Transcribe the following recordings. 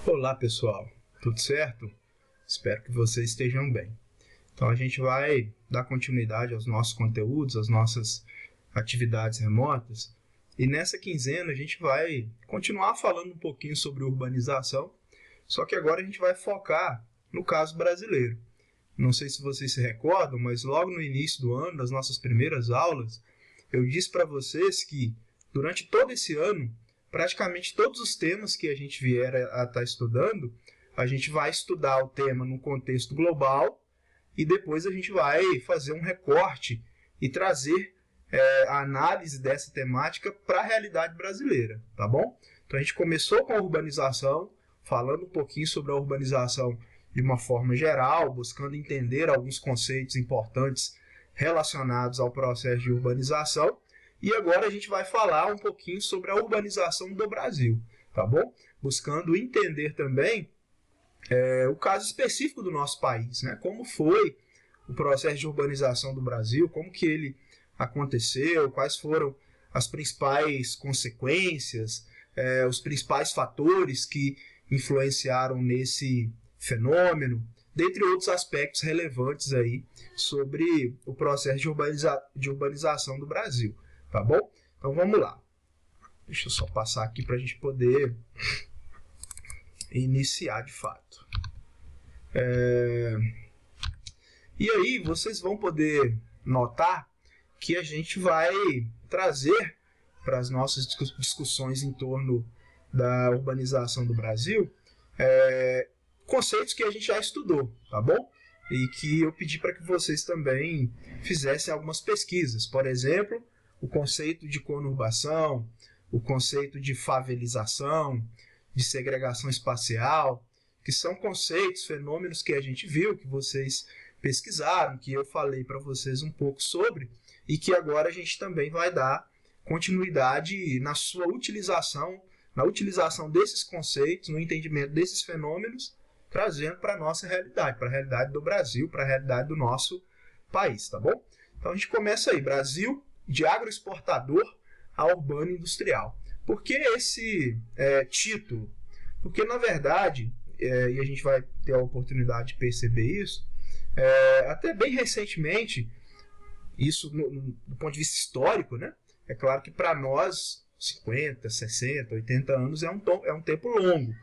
Olá pessoal, tudo certo? Espero que vocês estejam bem. Então a gente vai dar continuidade aos nossos conteúdos, às nossas atividades remotas, e nessa quinzena a gente vai continuar falando um pouquinho sobre urbanização, só que agora a gente vai focar no caso brasileiro. Não sei se vocês se recordam, mas logo no início do ano, das nossas primeiras aulas, eu disse para vocês que durante todo esse ano, praticamente todos os temas que a gente vier a estar estudando, a gente vai estudar o tema no contexto global e depois a gente vai fazer um recorte e trazer a análise dessa temática para a realidade brasileira, tá bom? Então a gente começou com a urbanização, falando um pouquinho sobre a urbanização de uma forma geral, buscando entender alguns conceitos importantes relacionados ao processo de urbanização. E agora a gente vai falar um pouquinho sobre a urbanização do Brasil, tá bom? Buscando entender também o caso específico do nosso país, né? Como foi o processo de urbanização do Brasil, como que ele aconteceu, quais foram as principais consequências, os principais fatores que influenciaram nesse fenômeno, dentre outros aspectos relevantes aí sobre o processo de urbanização do Brasil. Tá bom? Então vamos lá. Deixa eu só passar aqui para a gente poder iniciar de fato. E aí vocês vão poder notar que a gente vai trazer para as nossas discussões em torno da urbanização do Brasil conceitos que a gente já estudou, tá bom? E que eu pedi para que vocês também fizessem algumas pesquisas. Por exemplo, o conceito de conurbação, o conceito de favelização, de segregação espacial, que são conceitos, fenômenos que a gente viu, que vocês pesquisaram, que eu falei para vocês um pouco sobre, e que agora a gente também vai dar continuidade na sua utilização, na utilização desses conceitos, no entendimento desses fenômenos, trazendo para a nossa realidade, para a realidade do Brasil, para a realidade do nosso país, tá bom? Então a gente começa aí, Brasil, de agroexportador a urbano industrial. Por que esse título? Porque, na verdade, e a gente vai ter a oportunidade de perceber isso, até bem recentemente, isso do ponto de vista histórico, né? É claro que para nós, 50, 60, 80 anos é um tempo longo,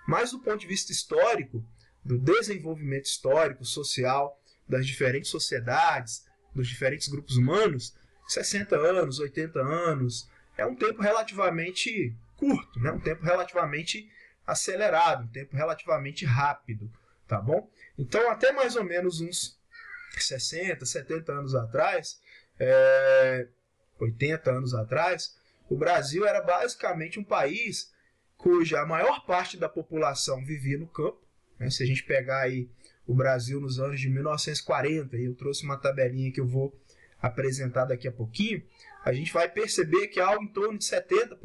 mas do ponto de vista histórico, do desenvolvimento histórico, social, das diferentes sociedades, dos diferentes grupos humanos, 60 anos, 80 anos, é um tempo relativamente curto, né? Um tempo relativamente acelerado, um tempo relativamente rápido, tá bom? Então, até mais ou menos uns 60, 70 anos atrás, 80 anos atrás, o Brasil era basicamente um país cuja a maior parte da população vivia no campo, né? Se a gente pegar aí o Brasil nos anos de 1940, e eu trouxe uma tabelinha que eu vou apresentar daqui a pouquinho, a gente vai perceber que algo em torno de 70%,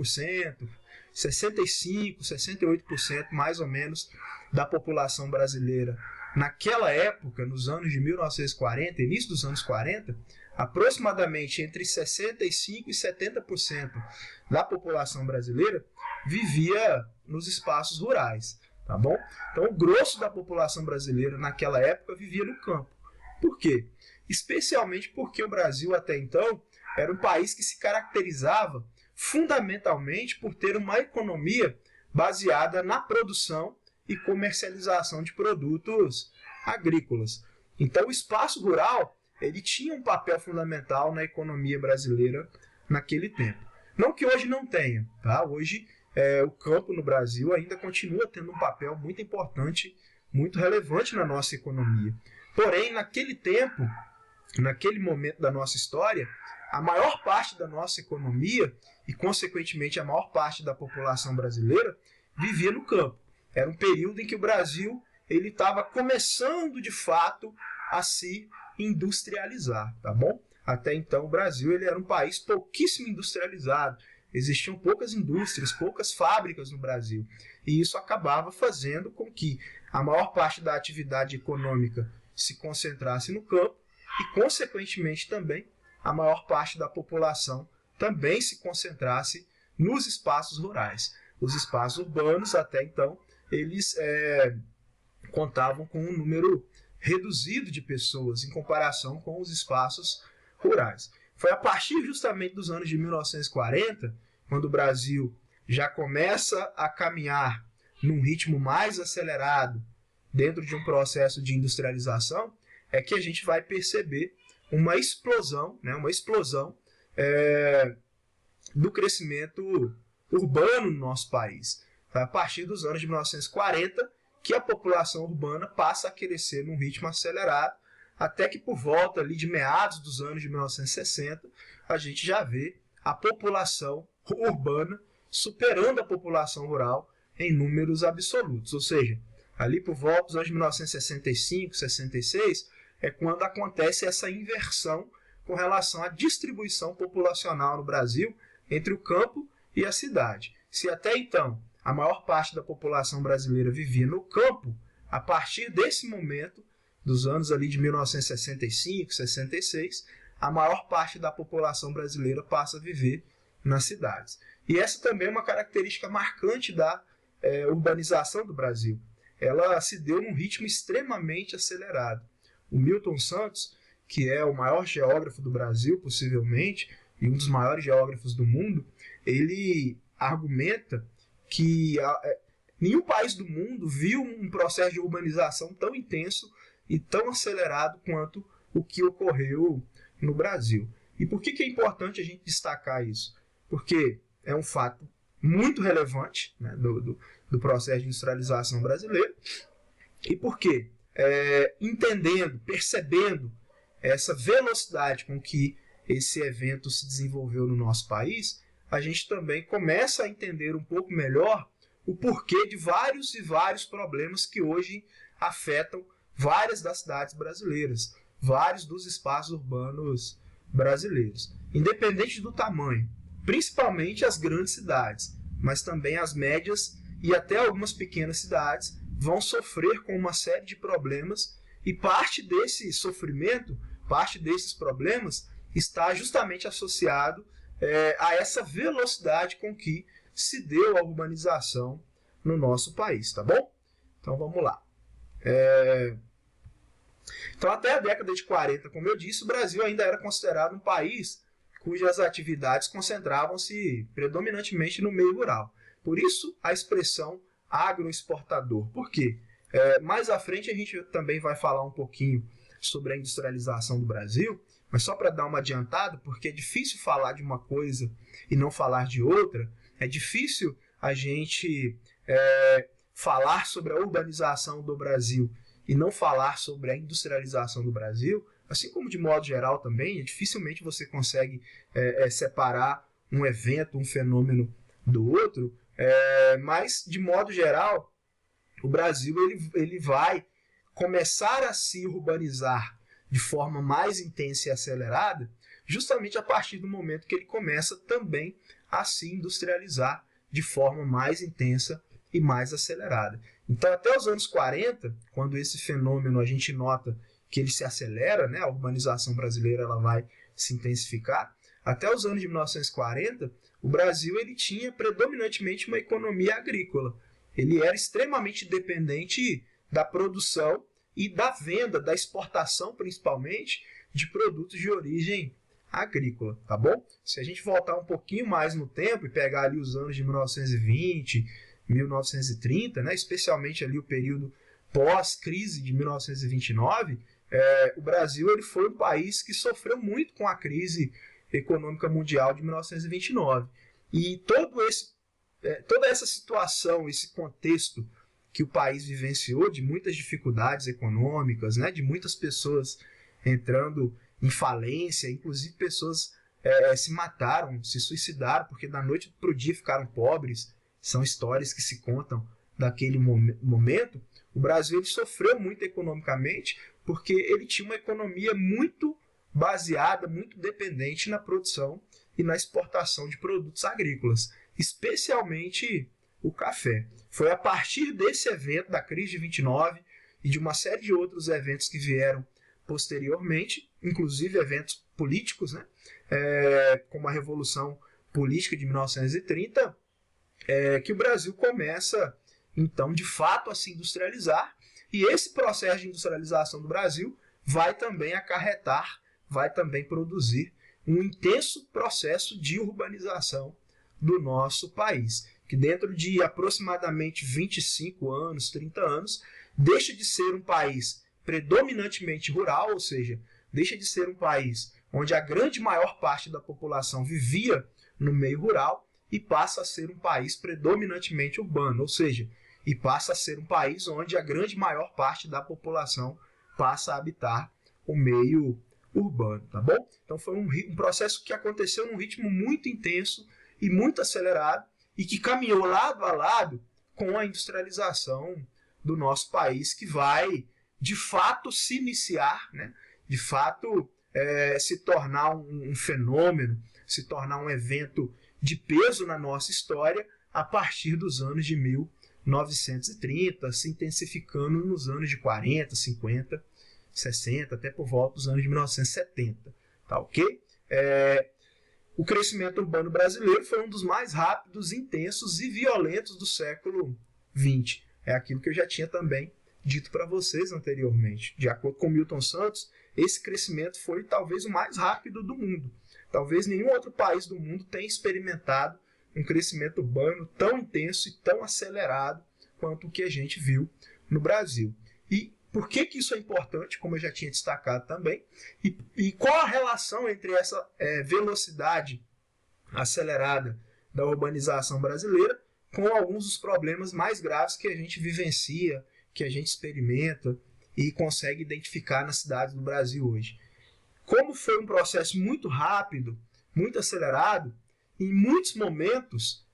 65%, 68% mais ou menos da população brasileira naquela época, nos anos de 1940, início dos anos 40, aproximadamente entre 65% e 70% da população brasileira vivia nos espaços rurais, tá bom? Então, o grosso da população brasileira naquela época vivia no campo. Por quê? Especialmente porque o Brasil até então era um país que se caracterizava fundamentalmente por ter uma economia baseada na produção e comercialização de produtos agrícolas. Então o espaço rural ele tinha um papel fundamental na economia brasileira naquele tempo. Não que hoje não tenha, tá? Hoje o campo no Brasil ainda continua tendo um papel muito importante, muito relevante na nossa economia. Porém, naquele tempo, naquele momento da nossa história, a maior parte da nossa economia e, consequentemente, a maior parte da população brasileira vivia no campo. Era um período em que o Brasil estava começando, de fato, a se industrializar, tá bom? Até então, o Brasil era um país pouquíssimo industrializado. Existiam poucas indústrias, poucas fábricas no Brasil. E isso acabava fazendo com que a maior parte da atividade econômica se concentrasse no campo e, consequentemente, também a maior parte da população também se concentrasse nos espaços rurais. Os espaços urbanos, até então, eles contavam com um número reduzido de pessoas em comparação com os espaços rurais. Foi a partir justamente dos anos de 1940, quando o Brasil já começa a caminhar num ritmo mais acelerado dentro de um processo de industrialização, é que a gente vai perceber uma explosão do crescimento urbano no nosso país. A partir dos anos de 1940, que a população urbana passa a crescer num ritmo acelerado, até que por volta ali de meados dos anos de 1960, a gente já vê a população urbana superando a população rural em números absolutos. Ou seja, ali por volta dos anos de 1965, 66, é quando acontece essa inversão com relação à distribuição populacional no Brasil entre o campo e a cidade. Se até então a maior parte da população brasileira vivia no campo, a partir desse momento, dos anos ali de 1965, 66, a maior parte da população brasileira passa a viver nas cidades. E essa também é uma característica marcante da urbanização do Brasil. Ela se deu num ritmo extremamente acelerado. O Milton Santos, que é o maior geógrafo do Brasil, possivelmente, e um dos maiores geógrafos do mundo, ele argumenta que nenhum país do mundo viu um processo de urbanização tão intenso e tão acelerado quanto o que ocorreu no Brasil. E por que é importante a gente destacar isso? Porque é um fato muito relevante, né, do processo de industrialização brasileiro, e porque entendendo, percebendo essa velocidade com que esse evento se desenvolveu no nosso país, a gente também começa a entender um pouco melhor o porquê de vários e vários problemas que hoje afetam várias das cidades brasileiras, vários dos espaços urbanos brasileiros, independente do tamanho, principalmente as grandes cidades, mas também as médias e até algumas pequenas cidades vão sofrer com uma série de problemas, e parte desse sofrimento, parte desses problemas está justamente associado a essa velocidade com que se deu a urbanização no nosso país, tá bom? Então vamos lá. Então até a década de 40, como eu disse, o Brasil ainda era considerado um país cujas atividades concentravam-se predominantemente no meio rural. Por isso a expressão agroexportador. Por quê? Mais à frente a gente também vai falar um pouquinho sobre a industrialização do Brasil, mas só para dar uma adiantada, porque é difícil falar de uma coisa e não falar de outra, é difícil a gente falar sobre a urbanização do Brasil e não falar sobre a industrialização do Brasil, assim como de modo geral também, dificilmente você consegue separar um evento, um fenômeno do outro, mas de modo geral, o Brasil ele vai começar a se urbanizar de forma mais intensa e acelerada, justamente a partir do momento que ele começa também a se industrializar de forma mais intensa e mais acelerada. Então, até os anos 40, quando esse fenômeno a gente nota que ele se acelera, né, a urbanização brasileira ela vai se intensificar, até os anos de 1940, o Brasil ele tinha predominantemente uma economia agrícola. Ele era extremamente dependente da produção e da venda, da exportação principalmente, de produtos de origem agrícola, tá bom? Se a gente voltar um pouquinho mais no tempo e pegar ali os anos de 1920, 1930, né, especialmente ali o período pós-crise de 1929, o Brasil ele foi um país que sofreu muito com a crise econômica mundial de 1929. E toda essa situação, esse contexto que o país vivenciou de muitas dificuldades econômicas, né, de muitas pessoas entrando em falência, inclusive pessoas se mataram, se suicidaram, porque da noite para o dia ficaram pobres, são histórias que se contam daquele momento. O Brasil ele sofreu muito economicamente porque ele tinha uma economia muito baseada, muito dependente na produção e na exportação de produtos agrícolas, especialmente o café. Foi a partir desse evento, da crise de 29 e de uma série de outros eventos que vieram posteriormente, inclusive eventos políticos, né, como a Revolução Política de 1930, que o Brasil começa então, de fato, a se industrializar, e esse processo de industrialização do Brasil vai também acarretar, vai também produzir um intenso processo de urbanização do nosso país, que dentro de aproximadamente 25 anos, 30 anos, deixa de ser um país predominantemente rural, ou seja, deixa de ser um país onde a grande maior parte da população vivia no meio rural e passa a ser um país predominantemente urbano, ou seja, e passa a ser um país onde a grande maior parte da população passa a habitar o meio urbano, tá bom? Então foi um processo que aconteceu num ritmo muito intenso e muito acelerado e que caminhou lado a lado com a industrialização do nosso país, que vai de fato se iniciar, né? De fato se tornar um fenômeno, se tornar um evento de peso na nossa história a partir dos anos de 1930, se intensificando nos anos de 40, 50, 60, até por volta dos anos de 1970. Tá, ok? O crescimento urbano brasileiro foi um dos mais rápidos, intensos e violentos do século XX. É aquilo que eu já tinha também dito para vocês anteriormente. De acordo com Milton Santos, esse crescimento foi talvez o mais rápido do mundo. Talvez nenhum outro país do mundo tenha experimentado um crescimento urbano tão intenso e tão acelerado quanto o que a gente viu no Brasil. E por que isso é importante, como eu já tinha destacado também, e qual a relação entre essa velocidade acelerada da urbanização brasileira com alguns dos problemas mais graves que a gente vivencia, que a gente experimenta e consegue identificar nas cidades do Brasil hoje. Como foi um processo muito rápido, muito acelerado, em muitos momentos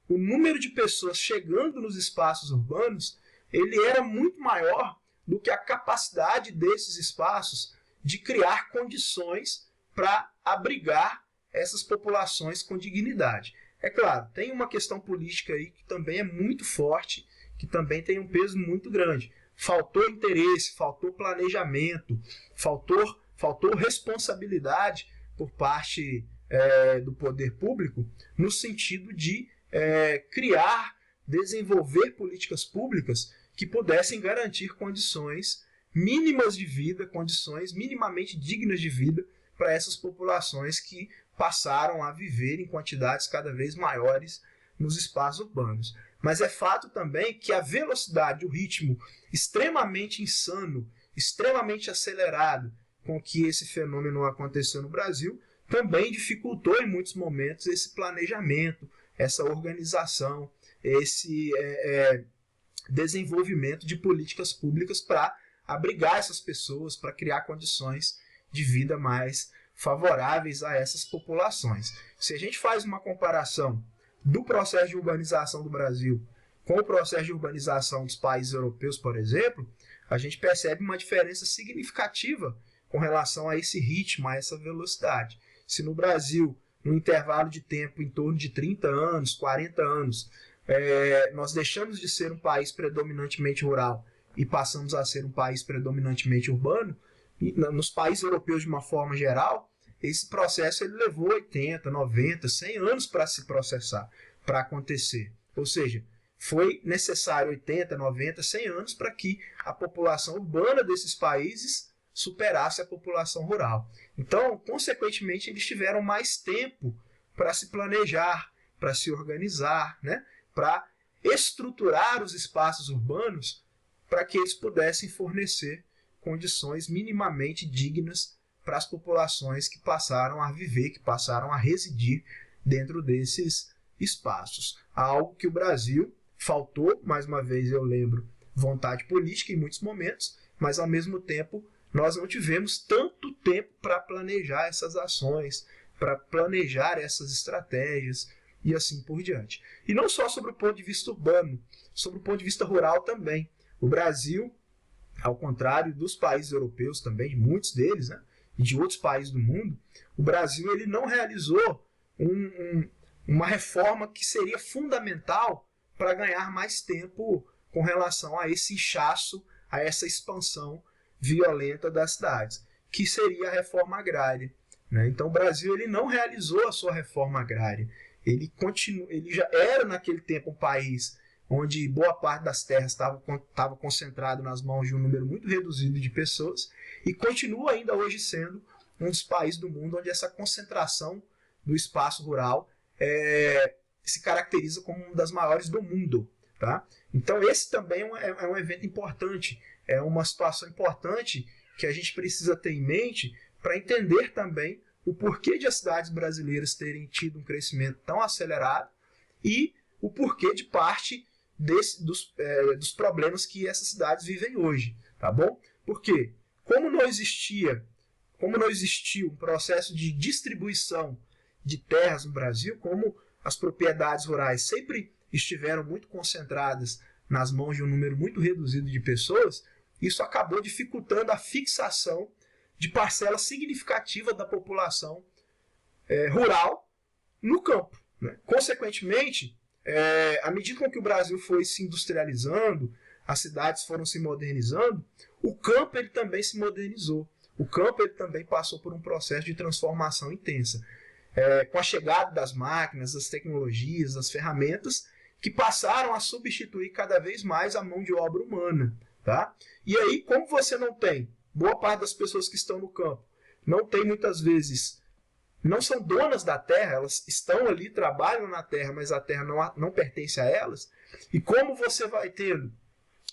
o número de pessoas chegando nos espaços urbanos ele era muito maior do que a capacidade desses espaços de criar condições para abrigar essas populações com dignidade. É claro, tem uma questão política aí que também é muito forte, que também tem um peso muito grande. Faltou interesse, faltou planejamento, faltou responsabilidade por parte do poder público no sentido de criar, desenvolver políticas públicas que pudessem garantir condições mínimas de vida, condições minimamente dignas de vida para essas populações que passaram a viver em quantidades cada vez maiores nos espaços urbanos. Mas é fato também que a velocidade, o ritmo extremamente insano, extremamente acelerado com que esse fenômeno aconteceu no Brasil, também dificultou em muitos momentos esse planejamento, essa organização, esse desenvolvimento de políticas públicas para abrigar essas pessoas, para criar condições de vida mais favoráveis a essas populações. Se a gente faz uma comparação do processo de urbanização do Brasil com o processo de urbanização dos países europeus, por exemplo, a gente percebe uma diferença significativa com relação a esse ritmo, a essa velocidade. Se no Brasil, no intervalo de tempo em torno de 30 anos, 40 anos, nós deixamos de ser um país predominantemente rural e passamos a ser um país predominantemente urbano, e nos países europeus de uma forma geral, esse processo ele levou 80, 90, 100 anos para se processar, para acontecer. Ou seja, foi necessário 80, 90, 100 anos para que a população urbana desses países superasse a população rural. Então, consequentemente, eles tiveram mais tempo para se planejar, para se organizar, né? Para estruturar os espaços urbanos para que eles pudessem fornecer condições minimamente dignas para as populações que passaram a viver, que passaram a residir dentro desses espaços. Algo que o Brasil faltou, mais uma vez eu lembro, vontade política em muitos momentos, mas ao mesmo tempo nós não tivemos tanto tempo para planejar essas ações, para planejar essas estratégias e assim por diante. E não só sobre o ponto de vista urbano, sobre o ponto de vista rural também. O Brasil, ao contrário dos países europeus também, de muitos deles, né, e de outros países do mundo, o Brasil ele não realizou uma reforma que seria fundamental para ganhar mais tempo com relação a esse inchaço, a essa expansão violenta das cidades, que seria a reforma agrária. Né? Então o Brasil ele não realizou a sua reforma agrária. Ele já era naquele tempo um país onde boa parte das terras estava concentrado nas mãos de um número muito reduzido de pessoas, e continua ainda hoje sendo um dos países do mundo onde essa concentração do espaço rural se caracteriza como uma das maiores do mundo. Tá? Então esse também é um evento importante, é uma situação importante que a gente precisa ter em mente para entender também o porquê de as cidades brasileiras terem tido um crescimento tão acelerado e o porquê de parte dos problemas que essas cidades vivem hoje. Tá bom? Porque como não existiu um processo de distribuição de terras no Brasil, como as propriedades rurais sempre estiveram muito concentradas nas mãos de um número muito reduzido de pessoas, isso acabou dificultando a fixação de parcela significativa da população rural no campo. Né? Consequentemente, à medida com que o Brasil foi se industrializando, as cidades foram se modernizando, o campo ele também se modernizou. O campo ele também passou por um processo de transformação intensa. Com a chegada das máquinas, das tecnologias, das ferramentas, que passaram a substituir cada vez mais a mão de obra humana. Tá? E aí, como você não tem, boa parte das pessoas que estão no campo, não tem muitas vezes, não são donas da terra, elas estão ali, trabalham na terra, mas a terra não pertence a elas, e como você vai tendo,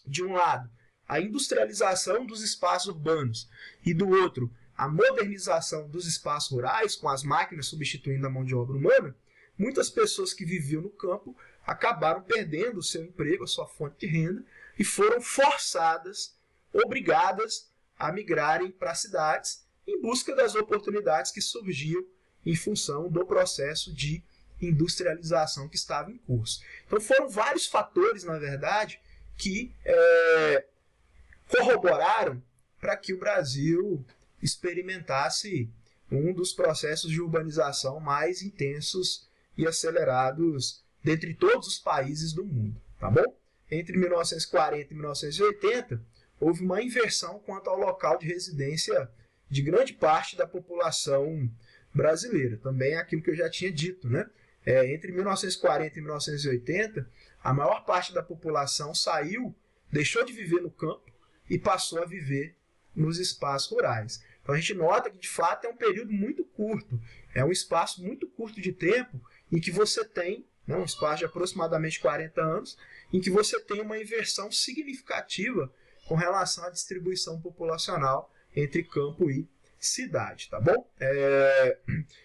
de um lado, a industrialização dos espaços urbanos, e do outro, a modernização dos espaços rurais, com as máquinas substituindo a mão de obra humana, muitas pessoas que viviam no campo acabaram perdendo o seu emprego, a sua fonte de renda, e foram forçadas, obrigadas a migrarem para as cidades em busca das oportunidades que surgiam em função do processo de industrialização que estava em curso. Então foram vários fatores, na verdade, que corroboraram para que o Brasil experimentasse um dos processos de urbanização mais intensos e acelerados dentre todos os países do mundo. Tá bom? Entre 1940 e 1980, houve uma inversão quanto ao local de residência de grande parte da população brasileira. Também é aquilo que eu já tinha dito. Né? Entre 1940 e 1980, a maior parte da população deixou de viver no campo e passou a viver nos espaços rurais. Então a gente nota que, de fato, é um período muito curto, é um espaço muito curto de tempo em que você tem, um espaço de aproximadamente 40 anos, em que você tem uma inversão significativa com relação à distribuição populacional entre campo e cidade. Tá bom?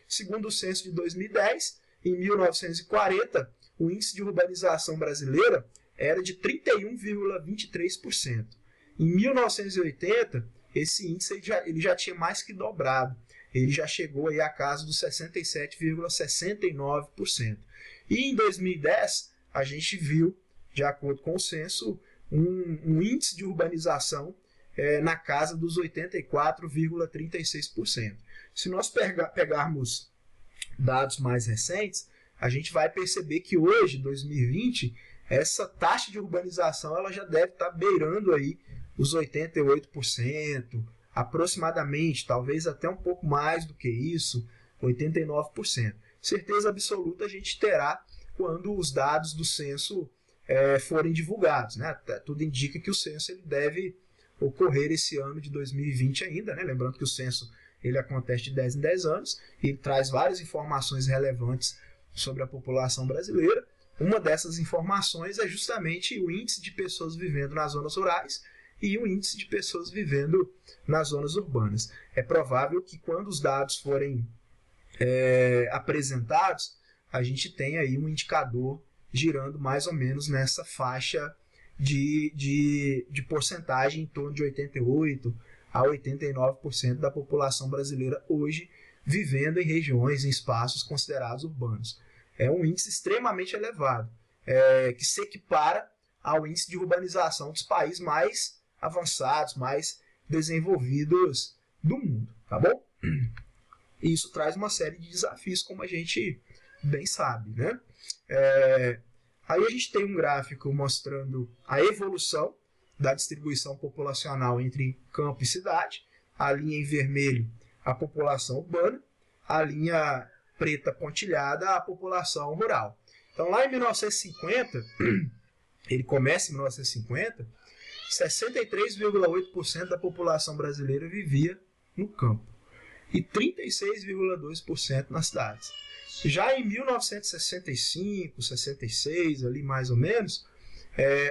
Segundo o censo de 2010, em 1940, o índice de urbanização brasileira era de 31,23%. Em 1980, esse índice ele já tinha mais que dobrado. Ele já chegou aí a casa dos 67,69%. E em 2010, a gente viu, de acordo com o censo, um índice de urbanização na casa dos 84,36%. Se nós pegarmos dados mais recentes, a gente vai perceber que hoje, 2020, essa taxa de urbanização ela já deve estar beirando aí os 88%, aproximadamente, talvez até um pouco mais do que isso, 89%. Certeza absoluta a gente terá quando os dados do censo forem divulgados. Né? Tudo indica que o censo ele deve ocorrer esse ano de 2020 ainda. Né? Lembrando que o censo ele acontece de 10 em 10 anos e ele traz várias informações relevantes sobre a população brasileira. Uma dessas informações é justamente o índice de pessoas vivendo nas zonas rurais e o índice de pessoas vivendo nas zonas urbanas. É provável que quando os dados forem apresentados, a gente tenha aí um indicador girando mais ou menos nessa faixa de porcentagem em torno de 88% a 89% da população brasileira hoje vivendo em regiões, em espaços considerados urbanos. É um índice extremamente elevado, que se equipara ao índice de urbanização dos países mais avançados, mais desenvolvidos do mundo. Tá bom? E isso traz uma série de desafios, como a gente bem sabe. Né? Aí a gente tem um gráfico mostrando a evolução da distribuição populacional entre campo e cidade. A linha em vermelho, a população urbana. A linha preta pontilhada, a população rural. Então, lá em 1950, ele começa em 1950, 63,8% da população brasileira vivia no campo e 36,2% nas cidades. Já em 1965, 66, ali mais ou menos,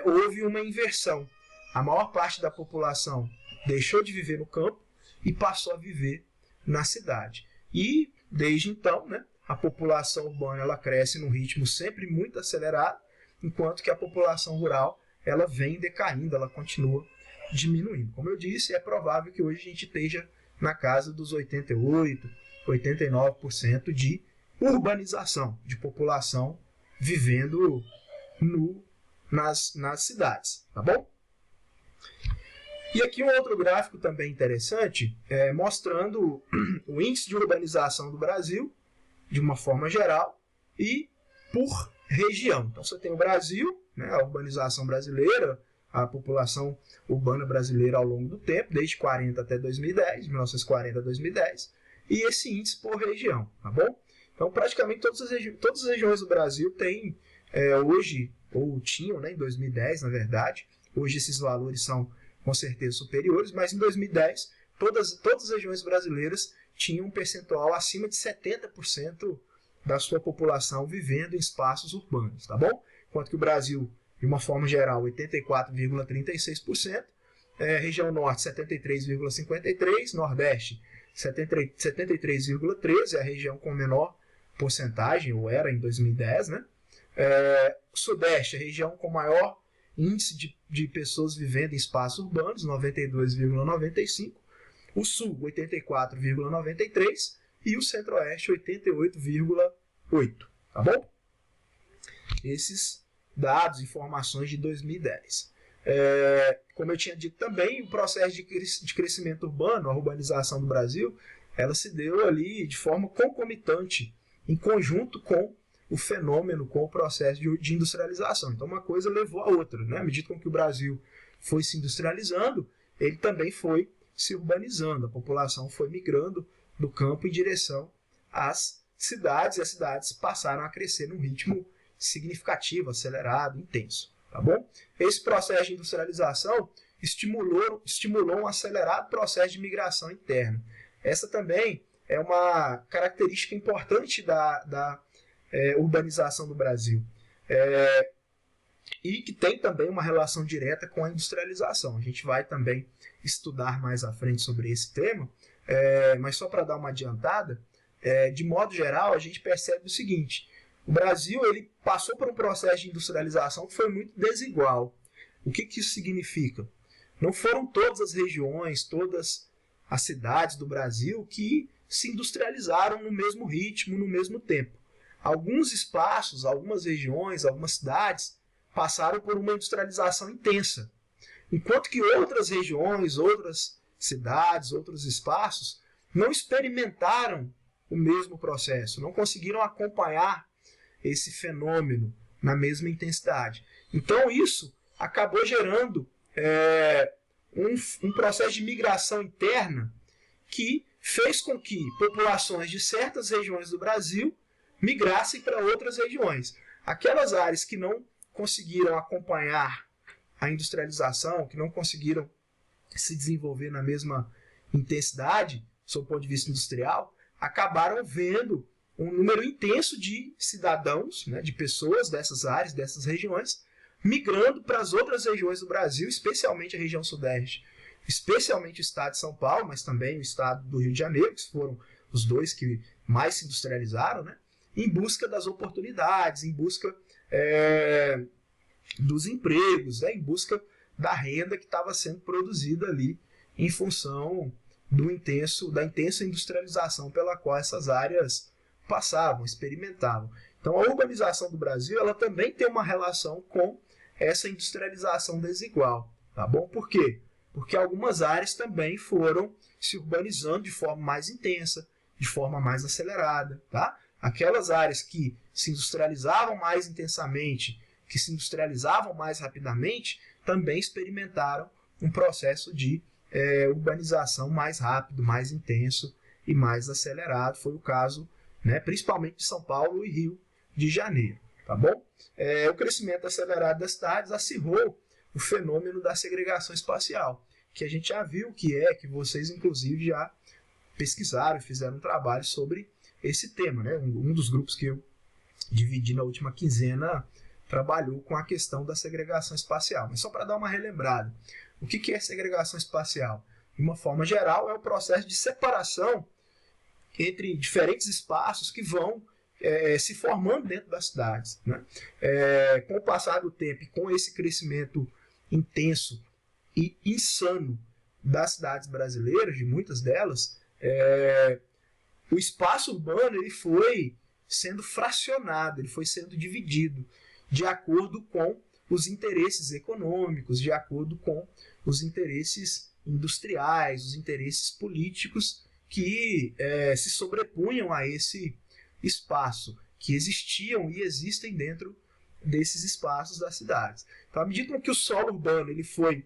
houve uma inversão. A maior parte da população deixou de viver no campo e passou a viver na cidade. E, desde então, né, a população urbana ela cresce num ritmo sempre muito acelerado, enquanto que a população rural ela vem decaindo, ela continua diminuindo. Como eu disse, é provável que hoje a gente esteja na casa dos 88%, 89% de urbanização, de população vivendo nas cidades, tá bom? E aqui um outro gráfico também interessante, mostrando o índice de urbanização do Brasil, de uma forma geral, e por região. Então você tem o Brasil, né, a urbanização brasileira, a população urbana brasileira ao longo do tempo, desde 40 até 2010, 1940 a 2010, e esse índice por região, tá bom? Então praticamente todas as regiões do Brasil têm hoje, ou tinham, né, em 2010 na verdade, hoje esses valores são com certeza superiores, mas em 2010 todas as regiões brasileiras tinham um percentual acima de 70% da sua população vivendo em espaços urbanos, tá bom? Enquanto que o Brasil, de uma forma geral, 84,36%, região norte 73,53%, nordeste 73,13%, é a região com menor porcentagem, ou era em 2010, né? Sudeste, a região com maior índice de pessoas vivendo em espaços urbanos, 92,95%, o sul, 84,93%, e o centro-oeste, 88,8%, tá bom? Esses dados, informações de 2010. Como eu tinha dito também, o processo de crescimento urbano, a urbanização do Brasil, ela se deu ali de forma concomitante, em conjunto com o fenômeno, com o processo de industrialização. Então uma coisa levou a outra, né? À medida com que o Brasil foi se industrializando, ele também foi se urbanizando, a população foi migrando do campo em direção às cidades, e as cidades passaram a crescer num ritmo significativo, acelerado, intenso, tá bom? Esse processo de industrialização estimulou um acelerado processo de migração interna. Essa também é uma característica importante da urbanização do Brasil, e que tem também uma relação direta com a industrialização. A gente vai também estudar mais à frente sobre esse tema, mas só para dar uma adiantada, de modo geral, a gente percebe o seguinte: o Brasil ele passou por um processo de industrialização que foi muito desigual. O que isso significa? Não foram todas as regiões, todas as cidades do Brasil que se industrializaram no mesmo ritmo, no mesmo tempo. Alguns espaços, algumas regiões, algumas cidades passaram por uma industrialização intensa, enquanto que outras regiões, outras cidades, outros espaços não experimentaram o mesmo processo, não conseguiram acompanhar esse fenômeno na mesma intensidade. Então isso acabou gerando um processo de migração interna que fez com que populações de certas regiões do Brasil migrassem para outras regiões. Aquelas áreas que não conseguiram acompanhar a industrialização, que não conseguiram se desenvolver na mesma intensidade, sob o ponto de vista industrial, acabaram vendo um número intenso de cidadãos, né, de pessoas dessas áreas, dessas regiões, migrando para as outras regiões do Brasil, especialmente a região sudeste, especialmente o estado de São Paulo, mas também o estado do Rio de Janeiro, que foram os dois que mais se industrializaram, né, em busca das oportunidades, em busca dos empregos, em busca da renda que estava sendo produzida ali em função da intensa industrialização pela qual essas áreas passavam, experimentavam. Então a urbanização do Brasil ela também tem uma relação com essa industrialização desigual, tá bom? Por quê? Porque algumas áreas também foram se urbanizando de forma mais intensa, de forma mais acelerada, tá? Aquelas áreas que se industrializavam mais intensamente, que se industrializavam mais rapidamente, também experimentaram um processo de urbanização mais rápido, mais intenso e mais acelerado. Foi o caso, né, principalmente de São Paulo e Rio de Janeiro. tá bom? O crescimento acelerado das cidades acirrou o fenômeno da segregação espacial, que a gente já viu que vocês inclusive já pesquisaram e fizeram um trabalho sobre esse tema, né? Um dos grupos que eu dividi na última quinzena trabalhou com a questão da segregação espacial. Mas só para dar uma relembrada, o que é segregação espacial? De uma forma geral, é o processo de separação entre diferentes espaços que vão se formando dentro das cidades, né? Com o passar do tempo e com esse crescimento intenso e insano das cidades brasileiras, de muitas delas, o espaço urbano ele foi sendo fracionado, ele foi sendo dividido de acordo com os interesses econômicos, de acordo com os interesses industriais, os interesses políticos que se sobrepunham a esse espaço, que existiam e existem dentro desses espaços das cidades. Então, à medida que o solo urbano ele foi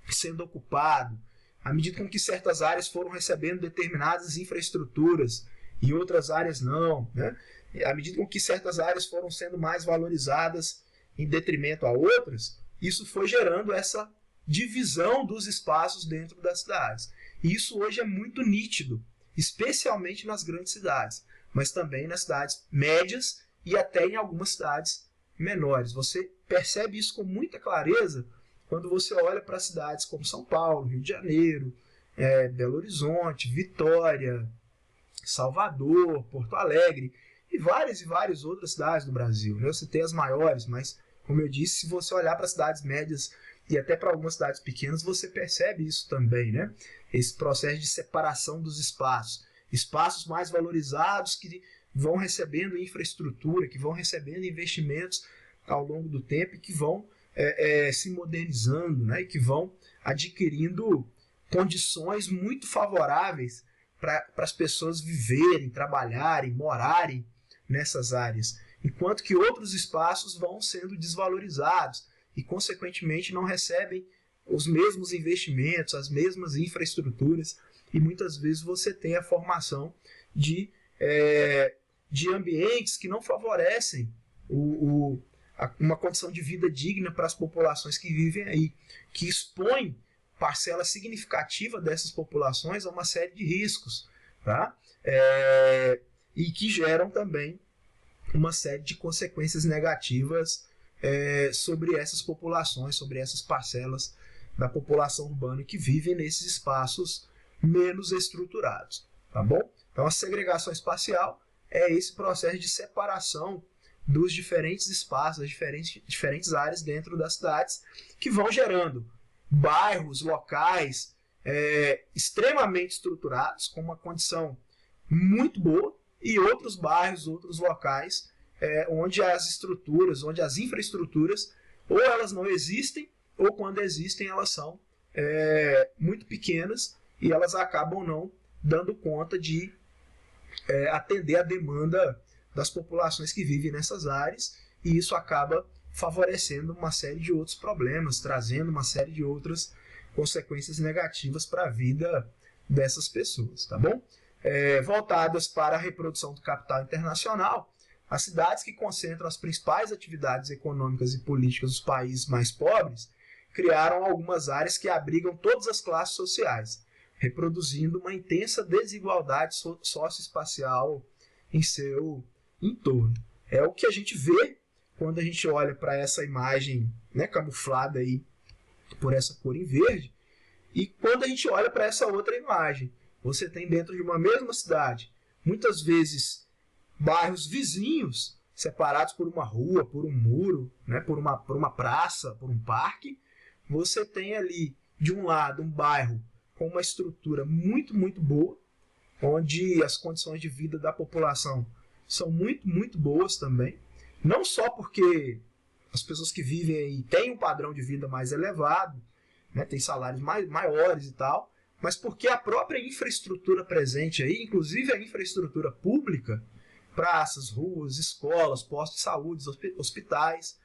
sendo ocupado, à medida com que certas áreas foram recebendo determinadas infraestruturas e outras áreas não, né? À medida com que certas áreas foram sendo mais valorizadas em detrimento a outras, isso foi gerando essa divisão dos espaços dentro das cidades. E isso hoje é muito nítido, especialmente nas grandes cidades, mas também nas cidades médias e até em algumas cidades menores. Você percebe isso com muita clareza quando você olha para cidades como São Paulo, Rio de Janeiro, Belo Horizonte, Vitória, Salvador, Porto Alegre e várias outras cidades do Brasil. Eu citei as maiores, mas, como eu disse, se você olhar para cidades médias e até para algumas cidades pequenas, você percebe isso também, né? Esse processo de separação dos espaços. Espaços mais valorizados que vão recebendo infraestrutura, que vão recebendo investimentos ao longo do tempo e que vão se modernizando, né? E que vão adquirindo condições muito favoráveis para as pessoas viverem, trabalharem, morarem nessas áreas, enquanto que outros espaços vão sendo desvalorizados e, consequentemente, não recebem os mesmos investimentos, as mesmas infraestruturas, e muitas vezes você tem a formação de ambientes que não favorecem uma condição de vida digna para as populações que vivem aí, que expõem parcela significativa dessas populações a uma série de riscos, tá? E que geram também uma série de consequências negativas sobre essas populações, sobre essas parcelas da população urbana que vivem nesses espaços menos estruturados, tá bom? Então a segregação espacial é esse processo de separação dos diferentes espaços, das diferentes áreas dentro das cidades, que vão gerando bairros, locais extremamente estruturados, com uma condição muito boa, e outros bairros, outros locais, onde as estruturas, onde as infraestruturas, ou elas não existem, ou quando existem, elas são muito pequenas e elas acabam não dando conta de atender a demanda das populações que vivem nessas áreas, e isso acaba favorecendo uma série de outros problemas, trazendo uma série de outras consequências negativas para a vida dessas pessoas, tá bom? Voltadas para a reprodução do capital internacional, as cidades que concentram as principais atividades econômicas e políticas dos países mais pobres criaram algumas áreas que abrigam todas as classes sociais, reproduzindo uma intensa desigualdade socioespacial em seu entorno. É o que a gente vê quando a gente olha para essa imagem, né, camuflada aí por essa cor em verde, e quando a gente olha para essa outra imagem, você tem dentro de uma mesma cidade, muitas vezes bairros vizinhos, separados por uma rua, por um muro, né, por uma praça, por um parque. Você tem ali, de um lado, um bairro com uma estrutura muito, muito boa, onde as condições de vida da população são muito, muito boas também. Não só porque as pessoas que vivem aí têm um padrão de vida mais elevado, né, têm salários maiores e tal, mas porque a própria infraestrutura presente aí, inclusive a infraestrutura pública, praças, ruas, escolas, postos de saúde, hospitais,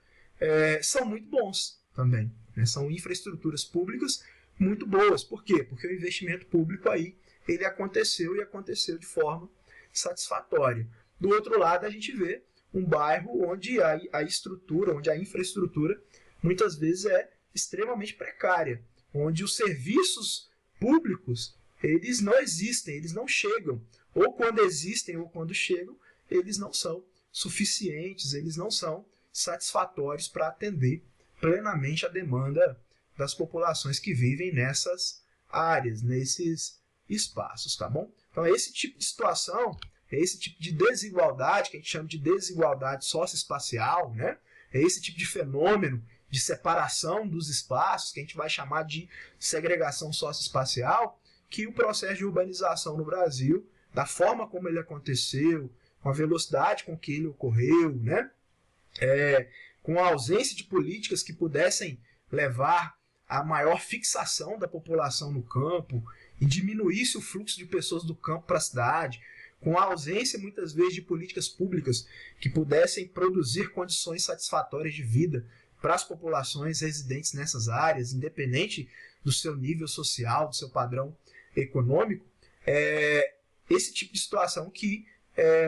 são muito bons também, né? São infraestruturas públicas muito boas. Por quê? Porque o investimento público aí ele aconteceu e aconteceu de forma satisfatória. Do outro lado, a gente vê um bairro onde a estrutura, onde a infraestrutura muitas vezes é extremamente precária, onde os serviços públicos eles não existem, eles não chegam, ou quando existem ou quando chegam, eles não são suficientes, eles não são satisfatórios para atender plenamente a demanda das populações que vivem nessas áreas, nesses espaços, tá bom? Então, esse tipo de situação, esse tipo de desigualdade, que a gente chama de desigualdade socioespacial, né? É esse tipo de fenômeno de separação dos espaços, que a gente vai chamar de segregação socioespacial, que o processo de urbanização no Brasil, da forma como ele aconteceu, com a velocidade com que ele ocorreu, né? Com a ausência de políticas que pudessem levar a maior fixação da população no campo e diminuísse o fluxo de pessoas do campo para a cidade, com a ausência muitas vezes de políticas públicas que pudessem produzir condições satisfatórias de vida para as populações residentes nessas áreas, independente do seu nível social, do seu padrão econômico, esse tipo de situação que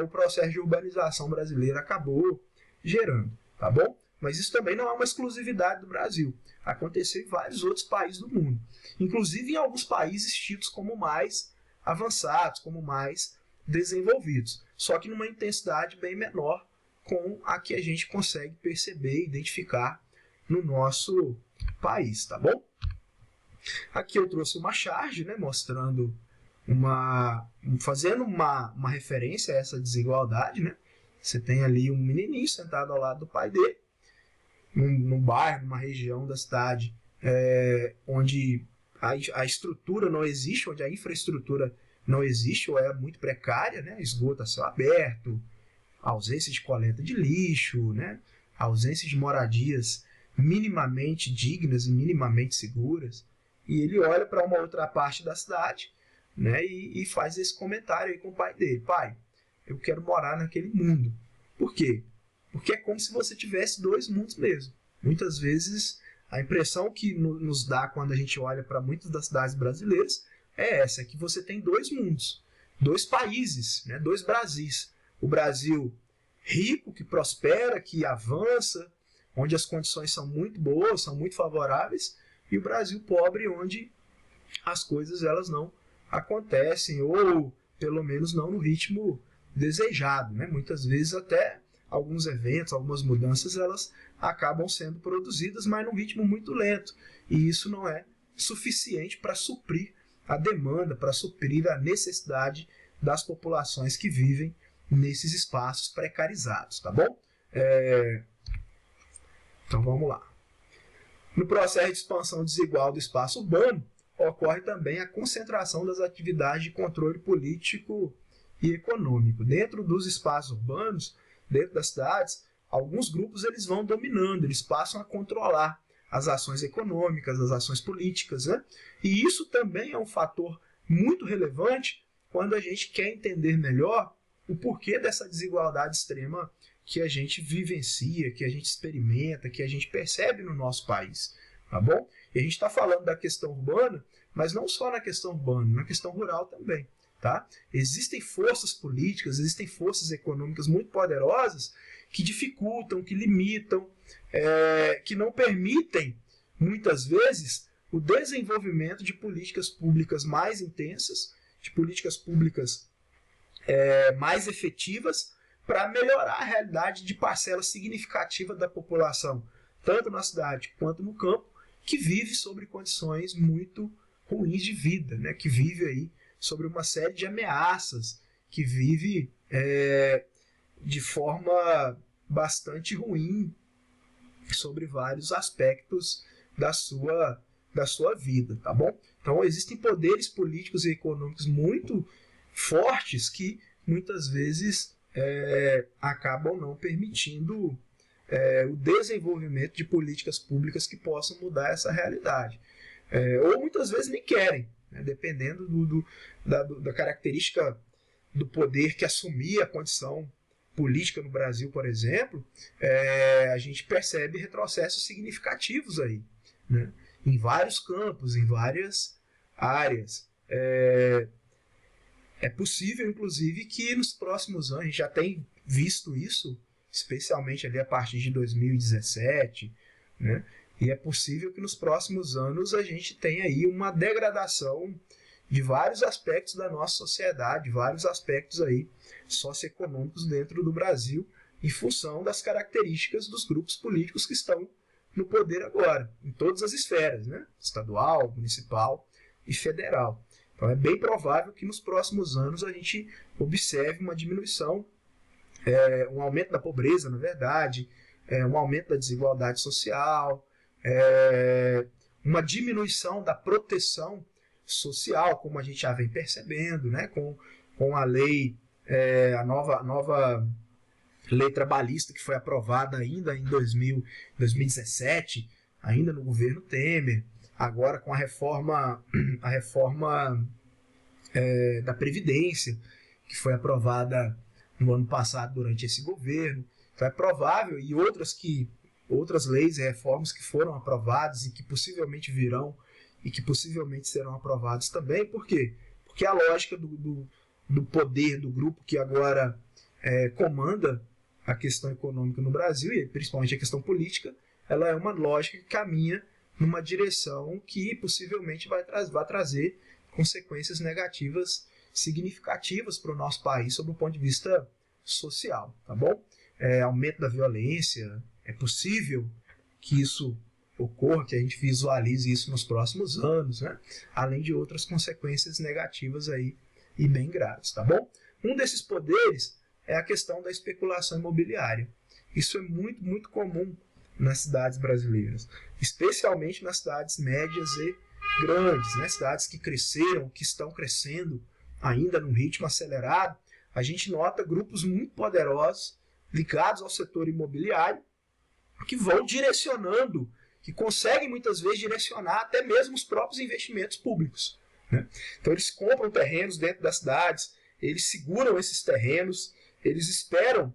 o processo de urbanização brasileiro acabou gerando, tá bom? Mas isso também não é uma exclusividade do Brasil. Aconteceu em vários outros países do mundo. Inclusive em alguns países tidos como mais avançados, como mais desenvolvidos. Só que numa intensidade bem menor com a que a gente consegue perceber e identificar no nosso país, tá bom? Aqui eu trouxe uma charge, né, mostrando fazendo uma referência a essa desigualdade, né? Você tem ali um menininho sentado ao lado do pai dele, num bairro, numa região da cidade onde a estrutura não existe, onde a infraestrutura não existe ou é muito precária, né? Esgoto a céu aberto, ausência de coleta de lixo, né? Ausência de moradias minimamente dignas e minimamente seguras. E ele olha para uma outra parte da cidade, né? E faz esse comentário aí com o pai dele: pai, eu quero morar naquele mundo. Por quê? Porque é como se você tivesse dois mundos mesmo. Muitas vezes a impressão que nos dá quando a gente olha para muitas das cidades brasileiras é essa, que você tem dois mundos, dois países, né? Dois Brasis. O Brasil rico, que prospera, que avança, onde as condições são muito boas, são muito favoráveis, e o Brasil pobre, onde as coisas elas não acontecem, ou pelo menos não no ritmo desejado, né? Muitas vezes até alguns eventos, algumas mudanças, elas acabam sendo produzidas, mas num ritmo muito lento. E isso não é suficiente para suprir a demanda, para suprir a necessidade das populações que vivem nesses espaços precarizados, tá bom? Então vamos lá. No processo de expansão desigual do espaço urbano, ocorre também a concentração das atividades de controle político e econômico. Dentro dos espaços urbanos, dentro das cidades, alguns grupos eles vão dominando, eles passam a controlar as ações econômicas, as ações políticas, né? E isso também é um fator muito relevante quando a gente quer entender melhor o porquê dessa desigualdade extrema que a gente vivencia, que a gente experimenta, que a gente percebe no nosso país, tá bom? E a gente está falando da questão urbana, mas não só na questão urbana, na questão rural também, tá? Existem forças políticas, existem forças econômicas muito poderosas que dificultam, que limitam, que não permitem, muitas vezes, o desenvolvimento de políticas públicas mais intensas, de políticas públicas mais efetivas, para melhorar a realidade de parcela significativa da população, tanto na cidade quanto no campo, que vive sobre condições muito ruins de vida, né? Que vive aí sobre uma série de ameaças, que vive de forma bastante ruim sobre vários aspectos da sua vida, tá bom? Então existem poderes políticos e econômicos muito fortes que muitas vezes acabam não permitindo o desenvolvimento de políticas públicas que possam mudar essa realidade. Ou muitas vezes nem querem, né? Dependendo da característica do poder que assumir a condição política no Brasil, por exemplo, a gente percebe retrocessos significativos aí, né? Em vários campos, em várias áreas. É possível, inclusive, que nos próximos anos, a gente já tem visto isso especialmente ali a partir de 2017, né? E é possível que nos próximos anos a gente tenha aí uma degradação de vários aspectos da nossa sociedade, vários aspectos aí socioeconômicos dentro do Brasil, em função das características dos grupos políticos que estão no poder agora, em todas as esferas, né? Estadual, municipal e federal. Então é bem provável que nos próximos anos a gente observe uma diminuição, um aumento da pobreza, na verdade, um aumento da desigualdade social, uma diminuição da proteção social, como a gente já vem percebendo, né? Com a lei, a nova lei trabalhista que foi aprovada ainda em 2017, ainda no governo Temer, agora com a reforma da Previdência, que foi aprovada no ano passado durante esse governo. Então é provável, e outras leis e reformas que foram aprovadas e que possivelmente virão e que possivelmente serão aprovadas também. Por quê? Porque a lógica do poder do grupo que agora comanda a questão econômica no Brasil, e principalmente a questão política, ela é uma lógica que caminha numa direção que possivelmente vai trazer consequências negativas significativas para o nosso país sob o ponto de vista social, tá bom? Aumento da violência, é possível que isso ocorra, que a gente visualize isso nos próximos anos, né? Além de outras consequências negativas aí e bem graves, tá bom? Um desses poderes é a questão da especulação imobiliária. Isso é muito, muito comum nas cidades brasileiras, especialmente nas cidades médias e grandes, né? Cidades que cresceram, que estão crescendo ainda num ritmo acelerado. A gente nota grupos muito poderosos ligados ao setor imobiliário que vão direcionando, que conseguem muitas vezes direcionar até mesmo os próprios investimentos públicos, né? Então eles compram terrenos dentro das cidades, eles seguram esses terrenos, eles esperam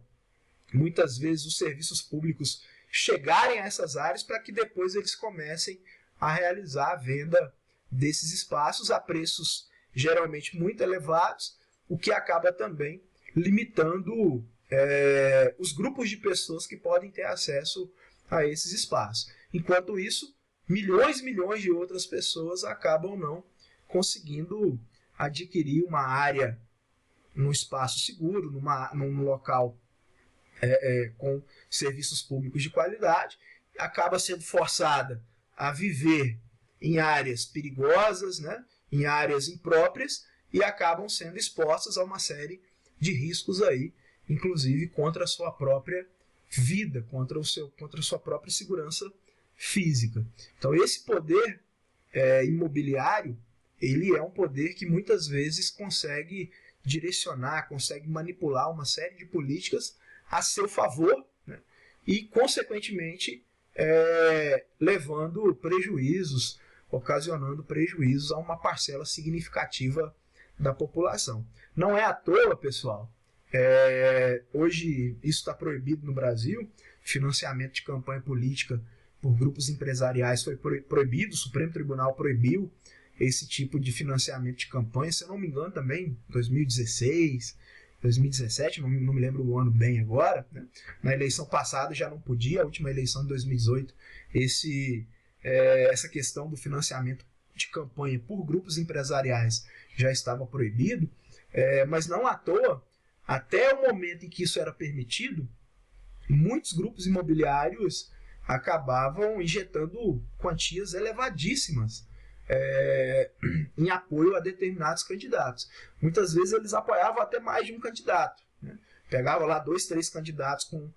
muitas vezes os serviços públicos chegarem a essas áreas para que depois eles comecem a realizar a venda desses espaços a preços geralmente muito elevados, o que acaba também limitando os grupos de pessoas que podem ter acesso a esses espaços. Enquanto isso, milhões e milhões de outras pessoas acabam não conseguindo adquirir uma área num espaço seguro, num local com serviços públicos de qualidade, acaba sendo forçada a viver em áreas perigosas, né, em áreas impróprias, e acabam sendo expostas a uma série de riscos aí, inclusive contra a sua própria vida, contra a sua própria segurança física. Então esse poder imobiliário, ele é um poder que muitas vezes consegue direcionar, consegue manipular uma série de políticas a seu favor, né? E, consequentemente, levando prejuízos, ocasionando prejuízos a uma parcela significativa da população. Não é à toa, pessoal, hoje isso está proibido no Brasil, financiamento de campanha política por grupos empresariais foi proibido, o Supremo Tribunal proibiu esse tipo de financiamento de campanha, se eu não me engano também, 2016, 2017, não me lembro o ano bem agora, né? Na eleição passada já não podia, a última eleição de 2018, essa questão do financiamento de campanha por grupos empresariais já estava proibido, mas não à toa, até o momento em que isso era permitido, muitos grupos imobiliários acabavam injetando quantias elevadíssimas em apoio a determinados candidatos. Muitas vezes eles apoiavam até mais de um candidato, né? Pegava lá 2, 3 candidatos com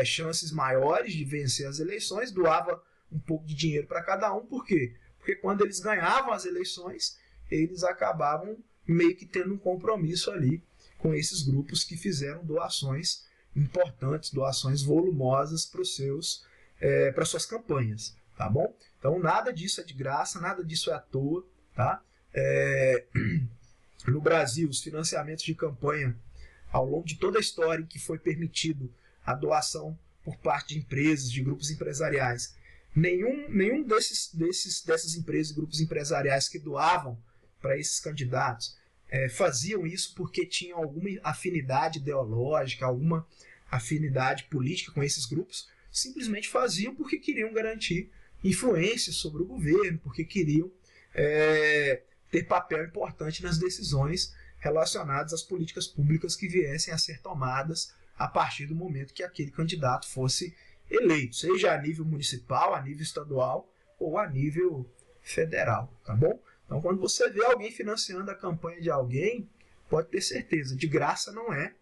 chances maiores de vencer as eleições, doava um pouco de dinheiro para cada um. Por quê? Porque quando eles ganhavam as eleições, eles acabavam meio que tendo um compromisso ali com esses grupos que fizeram doações importantes, doações volumosas para suas campanhas, tá bom? Então nada disso é de graça, nada disso é à toa, tá? No Brasil, os financiamentos de campanha, ao longo de toda a história em que foi permitido a doação por parte de empresas, de grupos empresariais, nenhum dessas empresas e grupos empresariais que doavam para esses candidatos faziam isso porque tinham alguma afinidade ideológica, alguma afinidade política com esses grupos, simplesmente faziam porque queriam garantir influência sobre o governo, porque queriam ter papel importante nas decisões relacionadas às políticas públicas que viessem a ser tomadas a partir do momento que aquele candidato fosse eleito, seja a nível municipal, a nível estadual ou a nível federal, tá bom? Então, quando você vê alguém financiando a campanha de alguém, pode ter certeza, de graça não é.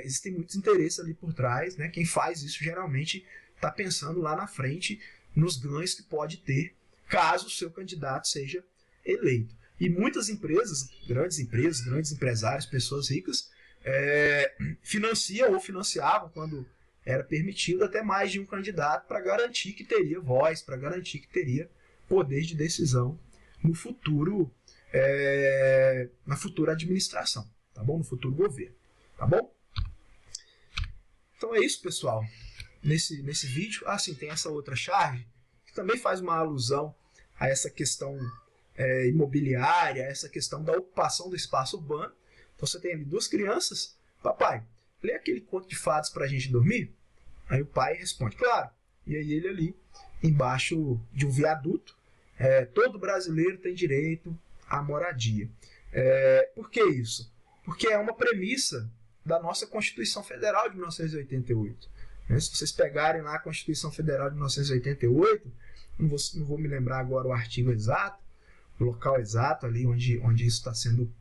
Existem muitos interesses ali por trás, né? Quem faz isso geralmente está pensando lá na frente nos ganhos que pode ter caso o seu candidato seja eleito. E muitas empresas, grandes empresários, pessoas ricas, financiam ou financiavam, quando era permitido, até mais de um candidato para garantir que teria voz, para garantir que teria poder de decisão no futuro, na futura administração, tá bom? No futuro governo, tá bom? Então é isso, pessoal. Nesse vídeo, sim, tem essa outra charge que também faz uma alusão a essa questão imobiliária, essa questão da ocupação do espaço urbano. Então você tem ali duas crianças: papai, lê aquele conto de fadas para a gente dormir? Aí o pai responde, claro. E aí ele ali, embaixo de um viaduto, todo brasileiro tem direito à moradia. Por que isso? Porque é uma premissa da nossa Constituição Federal de 1988. Se vocês pegarem lá a Constituição Federal de 1988, não vou me lembrar agora o artigo exato, o local exato ali onde isso está sendo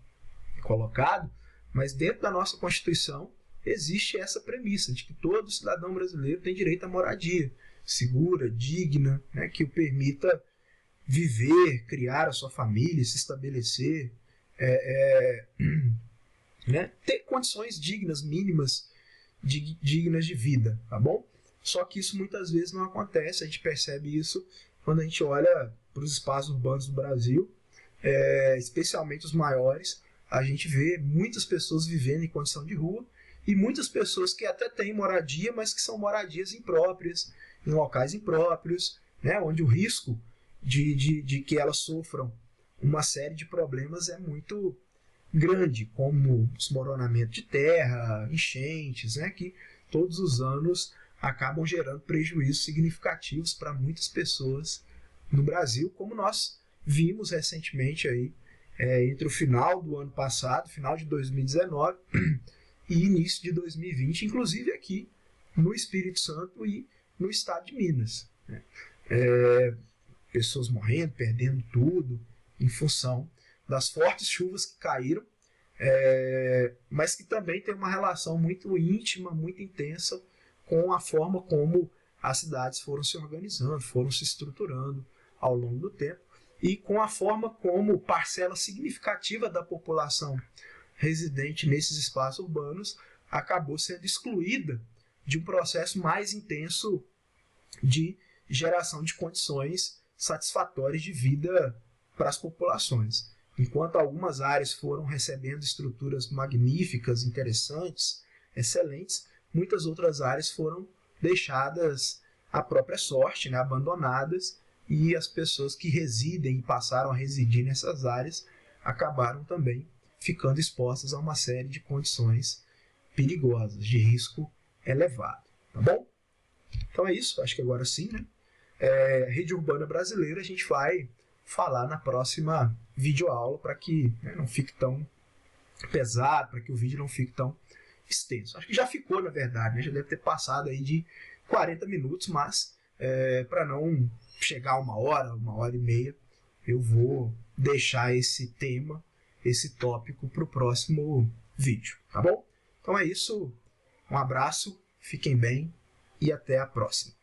colocado, mas dentro da nossa Constituição existe essa premissa de que todo cidadão brasileiro tem direito à moradia segura, digna, né, que o permita viver, criar a sua família, se estabelecer, né, ter condições dignas, mínimas, dignas de vida, tá bom? Só que isso muitas vezes não acontece. A gente percebe isso quando a gente olha para os espaços urbanos do Brasil, especialmente os maiores. A gente vê muitas pessoas vivendo em condição de rua e muitas pessoas que até têm moradia, mas que são moradias impróprias, em locais impróprios, né, onde o risco de que elas sofram uma série de problemas é muito grande, como desmoronamento de terra, enchentes, né, que todos os anos acabam gerando prejuízos significativos para muitas pessoas no Brasil, como nós vimos recentemente aí, entre o final do ano passado, final de 2019 e início de 2020, inclusive aqui no Espírito Santo e no estado de Minas, né? Pessoas morrendo, perdendo tudo em função das fortes chuvas que caíram, mas que também tem uma relação muito íntima, muito intensa com a forma como as cidades foram se organizando, foram se estruturando ao longo do tempo, e com a forma como parcela significativa da população residente nesses espaços urbanos acabou sendo excluída de um processo mais intenso de geração de condições satisfatórias de vida para as populações. Enquanto algumas áreas foram recebendo estruturas magníficas, interessantes, excelentes, muitas outras áreas foram deixadas à própria sorte, né, abandonadas, e as pessoas que residem e passaram a residir nessas áreas acabaram também ficando expostas a uma série de condições perigosas, de risco elevado. Tá bom? Então é isso, acho que agora sim, né? Rede urbana brasileira a gente vai falar na próxima videoaula para que, né, não fique tão pesado, para que o vídeo não fique tão extenso. Acho que já ficou, na verdade, né? Já deve ter passado aí de 40 minutos, mas para não chegar a uma hora e meia, eu vou deixar esse tema, esse tópico para o próximo vídeo, tá bom? Então é isso, um abraço, fiquem bem e até a próxima.